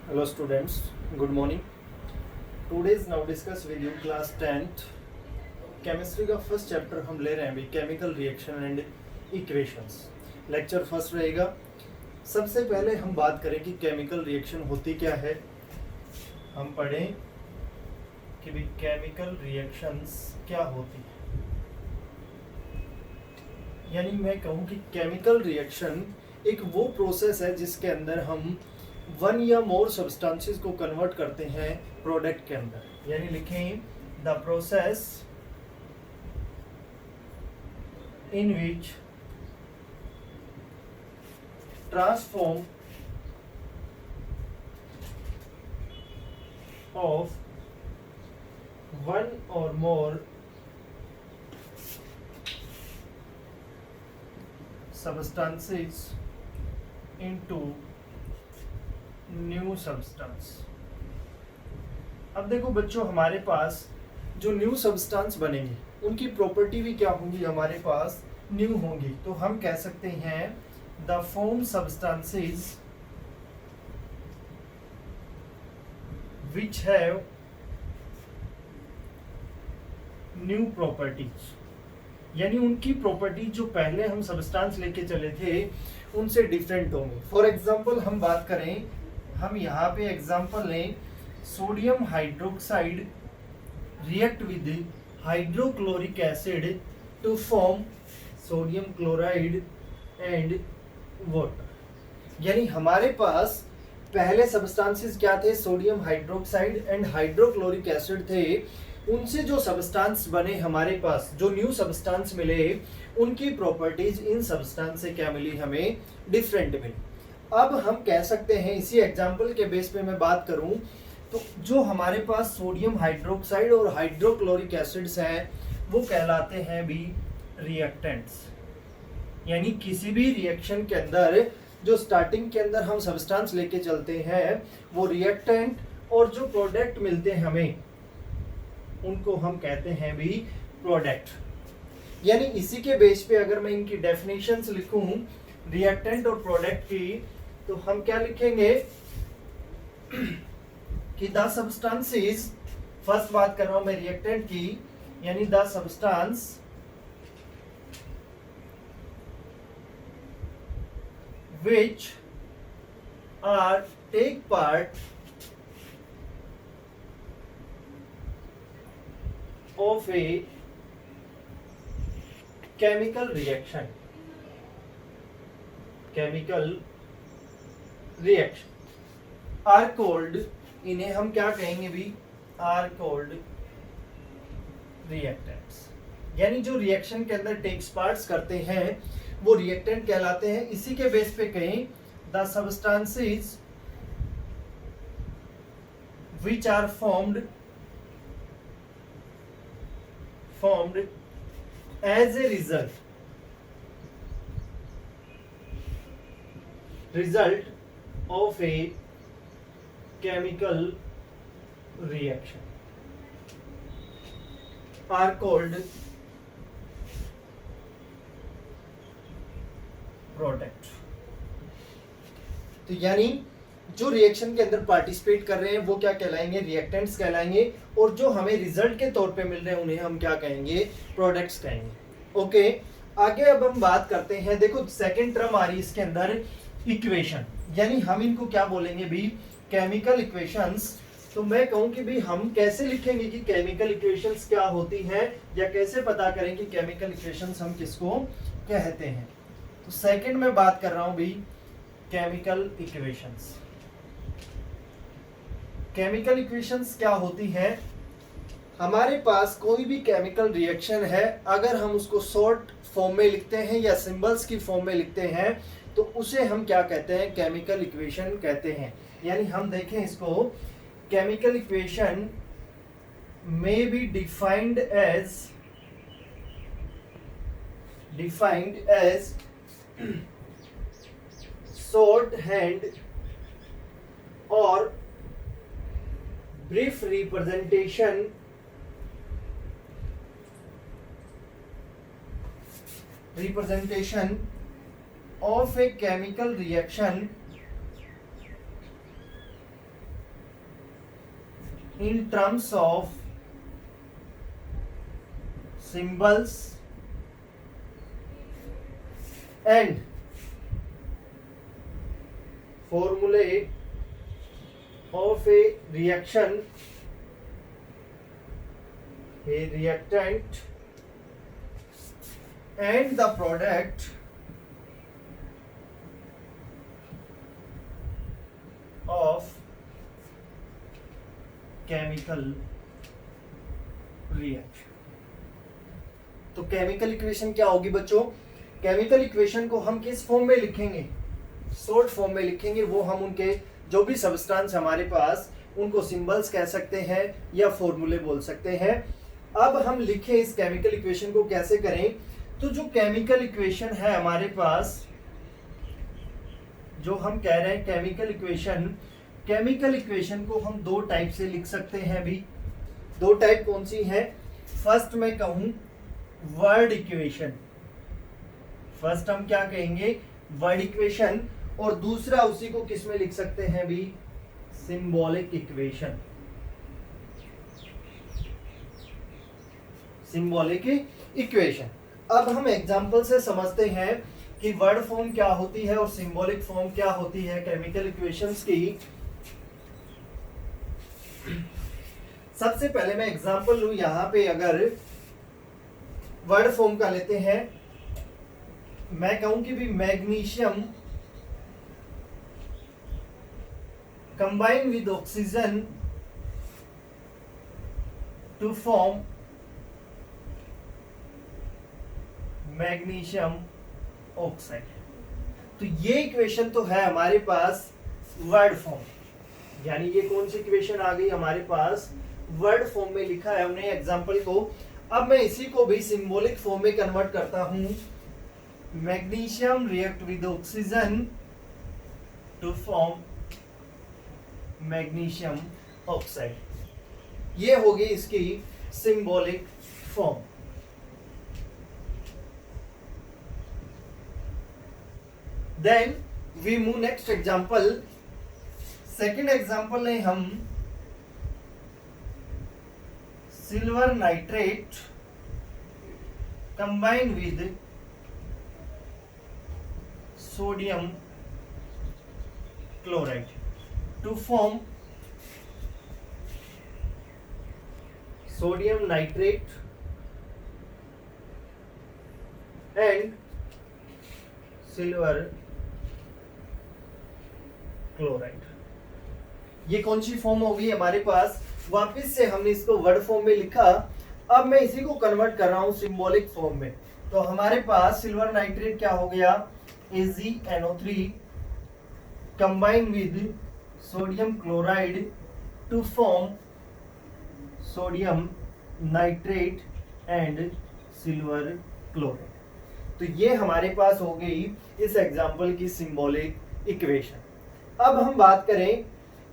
Hello students, good morning. Today's now discuss with you class 10th chemistry का first chapter हम ले रहे हैं अभी chemical reaction and equations. Lecture first रहेगा। सबसे पहले हम बात करें कि केमिकल रिएक्शन होती क्या है। हम पढ़ें कि भी केमिकल रिएक्शंस क्या होती है। यानी मैं कहूँ कि केमिकल रिएक्शन एक वो प्रोसेस है जिसके अंदर हम वन या मोर सब्सटेंसेस को कन्वर्ट करते हैं प्रोडक्ट के अंदर। यानी लिखें the process in which transform of one और मोर substances into न्यू सब्सटेंस। अब देखो बच्चों, हमारे पास जो न्यू सब्सटेंस बनेंगे उनकी प्रॉपर्टी भी क्या होंगी, हमारे पास न्यू होंगी। तो हम कह सकते हैं the form substances which have new properties. यानी उनकी प्रॉपर्टी जो पहले हम सब्सटेंस लेके चले थे उनसे डिफरेंट होंगे। फॉर एग्जांपल हम बात करें, हम यहाँ पे एग्जांपल लें, sodium hydroxide react with hydrochloric acid to form sodium chloride and water. यानी हमारे पास पहले सब्सटेंसेस क्या थे, sodium hydroxide and hydrochloric acid थे। उनसे जो सब्सटेंस बने हमारे पास, जो न्यू सब्सटेंस मिले, उनकी प्रॉपर्टीज इन सब्सटेंस से क्या मिली, हमें डिफरेंट मिली। अब हम कह सकते हैं, इसी एग्जांपल के बेस पे मैं बात करूं तो जो हमारे पास सोडियम हाइड्रोक्साइड और हाइड्रोक्लोरिक एसिड्स हैं वो कहलाते हैं भी रिएक्टेंट्स। यानी किसी भी रिएक्शन के अंदर जो स्टार्टिंग के अंदर हम सब्सटेंस लेके चलते हैं वो रिएक्टेंट, और जो प्रोडक्ट मिलते हैं हमें उनको हम कहते हैं भी प्रोडक्ट। यानी इसी के बेस पे अगर मैं इनकी डेफिनेशंस लिखूं रिएक्टेंट और प्रोडक्ट की, तो हम क्या लिखेंगे कि द सब्सटेंसेस, फर्स्ट बात कर रहा हूं मैं रिएक्टेंट की, यानी the substance which are take part of a chemical reaction are called, इन्हें हम क्या कहेंगे भी, are called reactants। यानी जो रिएक्शन के अंदर टेक्स पार्ट्स करते हैं वो रिएक्टेंट कहलाते हैं। इसी के बेस पे कहें the substances which are formed as a result of a chemical reaction are called product. तो यानी जो रिएक्शन के अंदर पार्टिसिपेट कर रहे हैं वो क्या कहलाएंगे, रिएक्टेंट्स कहलाएंगे, और जो हमें रिजल्ट के तौर पे मिल रहे हैं उन्हें हम क्या कहेंगे, प्रोडक्ट्स कहेंगे। ओके, आगे अब हम बात करते हैं। देखो सेकंड टर्म आ रही है इसके अंदर इक्वेशन, यानी हम इनको क्या बोलेंगे भी, केमिकल इक्वेशंस। तो मैं कहूं कि भी हम कैसे लिखेंगे कि केमिकल इक्वेशंस क्या होती हैं, या कैसे पता करें कि केमिकल इक्वेशंस हम किसको कहते हैं। तो सेकंड में बात कर रहा हूं भी केमिकल इक्वेशंस। केमिकल इक्वेशंस क्या होती हैं, हमारे पास कोई भी केमिकल रिएक्शन है, अगर हम उसको शॉर्ट फॉर्म में लिखते हैं या सिंबल्स की फॉर्म में लिखते हैं तो उसे हम क्या कहते हैं, केमिकल इक्वेशन कहते हैं। यानी हम देखें इसको, chemical equation may be defined as shorthand or brief representation of a chemical reaction in terms of symbols and formulae of a reaction, a reactant, and the product of chemical reaction। तो chemical equation क्या होगी बच्चों? Chemical equation को हम किस form में लिखेंगे? Short form में लिखेंगे। वो हम उनके जो भी सबस्टेंस हमारे पास उनको सिंबल्स कह सकते हैं या फॉर्मूले बोल सकते हैं। अब हम लिखें इस केमिकल इक्वेशन को कैसे करें? तो जो केमिकल इक्वेशन है हमारे पास, जो हम कह रहे हैं केमिकल इक्वेशन को हम दो टाइप से लिख सकते हैं भी। दो टाइप कौन सी है? फर्स्ट मैं कहूं वर्ड इक्वेशन, फर्स्ट हम क्या कहेंगे? Word equation. और दूसरा उसी को किस में लिख सकते हैं भी? Symbolic equation. Symbolic equation. अब हम एग्जांपल से समझते हैं कि वर्ड फॉर्म क्या होती है और सिंबॉलिक फॉर्म क्या होती है केमिकल इक्वेशंस की। सबसे पहले मैं एग्जांपल लूं यहां पे, अगर वर्ड फॉर्म का लेते हैं, मैं कहूं कि भी magnesium combine with oxygen to form magnesium oxide. तो ये इक्वेशन तो है हमारे पास वर्ड फॉर्म, यानी ये कौन सी इक्वेशन आ गई हमारे पास? वर्ड फॉर्म में लिखा है हमने एग्जांपल को। अब मैं इसी को भी सिंबॉलिक फॉर्म में कन्वर्ट करता हूं। Magnesium react with oxygen to form magnesium oxide. ये होगी इसकी symbolic form. Then we move next example. Second example में हम silver nitrate combine with sodium chloride to form sodium nitrate and silver chloride. ये कौन सी form होगी हमारे पास? वापस से हमने इसको वर्ड फॉर्म में लिखा, अब मैं इसी को कन्वर्ट कर रहा हूं सिंबॉलिक फॉर्म में। तो हमारे पास सिल्वर नाइट्रेट क्या हो गया? AgNO3 combine with sodium chloride to form sodium nitrate and silver chloride. तो ये हमारे पास हो गई इस एग्जांपल की सिंबॉलिक इक्वेशन। अब हम बात करें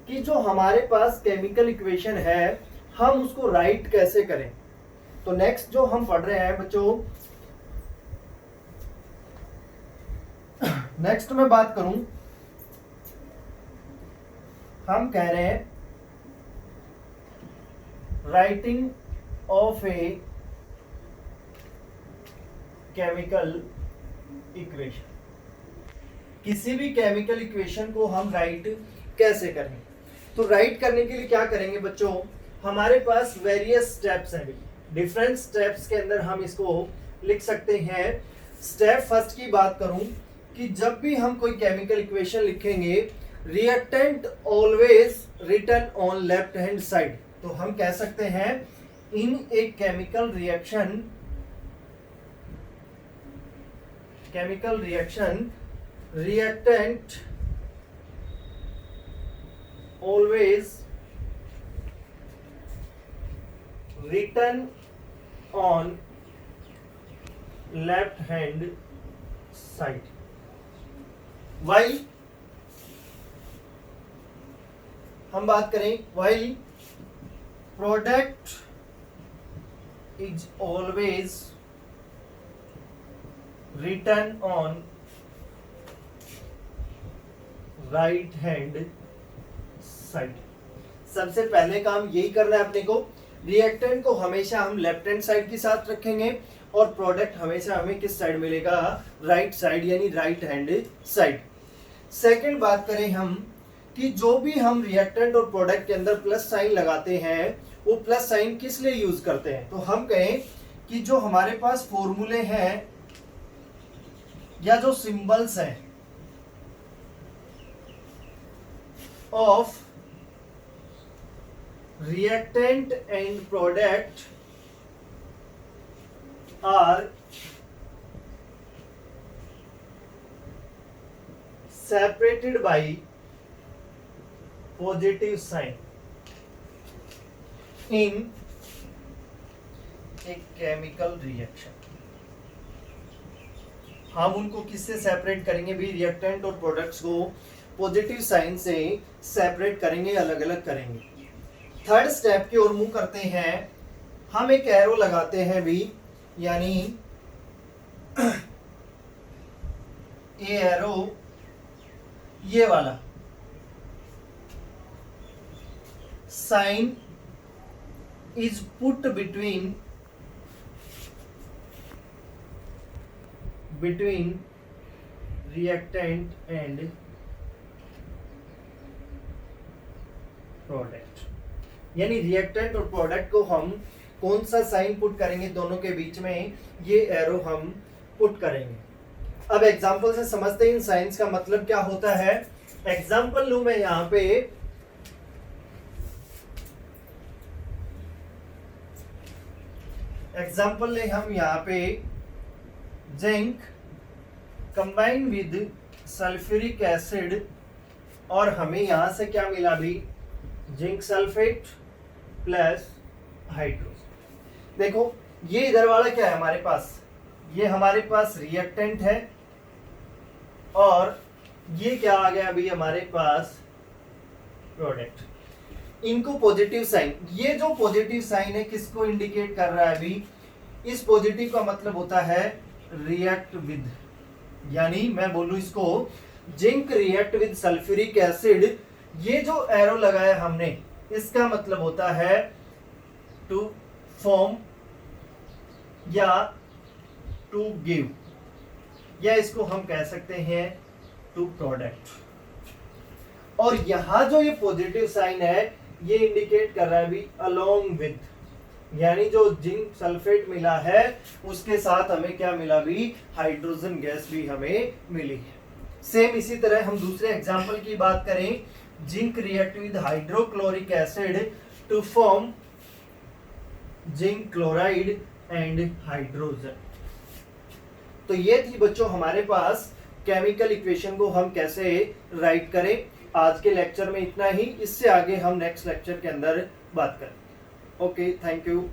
कि जो हमारे पास केमिकल इक्वेशन है हम उसको राइट कैसे करें। तो नेक्स्ट जो हम पढ़ रहे हैं बच्चों, नेक्स्ट मैं बात करूं, हम कह रहे हैं writing of a chemical equation. किसी भी केमिकल इक्वेशन को हम राइट कैसे करें? तो राइट करने के लिए क्या करेंगे बच्चों? हमारे पास वेरियस स्टेप्स हैं, डिफरेंट स्टेप्स के अंदर हम इसको लिख सकते हैं। स्टेप फर्स्ट की बात करूं कि जब भी हम कोई केमिकल इक्वेशन लिखेंगे, reactant always written on left hand side. तो हम कह सकते हैं in a chemical reaction reactant always written on left hand side, while हम बात करें while product is always written on right hand side. सबसे पहले काम यही करना है अपने को। रिएक्टेंट को हमेशा हम लेफ्ट हैंड साइड के साथ रखेंगे और प्रोडक्ट हमेशा हमें किस साइड मिलेगा, राइट साइड यानी राइट हैंड साइड। सेकंड बात करें हम कि जो भी हम रिएक्टेंट और प्रोडक्ट के अंदर प्लस साइन लगाते हैं वो प्लस साइन किस लिए यूज करते हैं, तो हम कहें कि जो हमारे पास फॉर्मूले हैं या जो सिंबल्स हैं of reactant and product are separated by positive sign in a chemical reaction। हम उनको किससे सेपरेट करेंगे भी, रिएक्टेंट और प्रोडक्ट्स को पॉजिटिव साइन से सेपरेट करेंगे, अलग अलग करेंगे। थर्ड स्टेप की ओर मूव करते हैं, हम एक एरो लगाते हैं भी, यानी ये एरो ये वाला sign is put between reactant and product, यानी रिएक्टेंट और प्रोडक्ट को हम कौन सा साइन पुट करेंगे, दोनों के बीच में ये एरो हम पुट करेंगे। अब एग्जांपल से समझते हैं इन साइंस का मतलब क्या होता है। एग्जांपल लूं मैं यहां पे, एग्जांपल ले हम यहां पे zinc combine with sulphuric acid और हमें यहां से क्या मिला भी, जिंक सल्फेट प्लस हाइड्रोजन। देखो ये इधर वाला क्या है हमारे पास, ये हमारे पास रिएक्टेंट है और ये क्या आ गया अभी हमारे पास, प्रोडक्ट। इनको पॉजिटिव साइन, ये जो पॉजिटिव साइन है किसको इंडिकेट कर रहा है अभी, इस पॉजिटिव का मतलब होता है रिएक्ट विद, यानी मैं बोलूं इसको zinc react with sulphuric acid. ये जो एरो लगाया हमने इसका मतलब होता है टू फॉर्म या टू गिव, या इसको हम कह सकते हैं टू प्रोडक्ट। और यहां जो ये पॉजिटिव साइन है ये इंडिकेट कर रहा है भी अलोंग विद, यानी जो जिंक सल्फेट मिला है उसके साथ हमें क्या मिला भी, हाइड्रोजन गैस भी हमें मिली है। सेम इसी तरह हम दूसरे एग्जांपल की बात करें, zinc react with hydrochloric acid to form zinc chloride and hydrogen. तो ये थी बच्चों हमारे पास केमिकल इक्वेशन को हम कैसे राइट करें। आज के लेक्चर में इतना ही, इससे आगे हम नेक्स्ट लेक्चर के अंदर बात करें। Okay, thank you.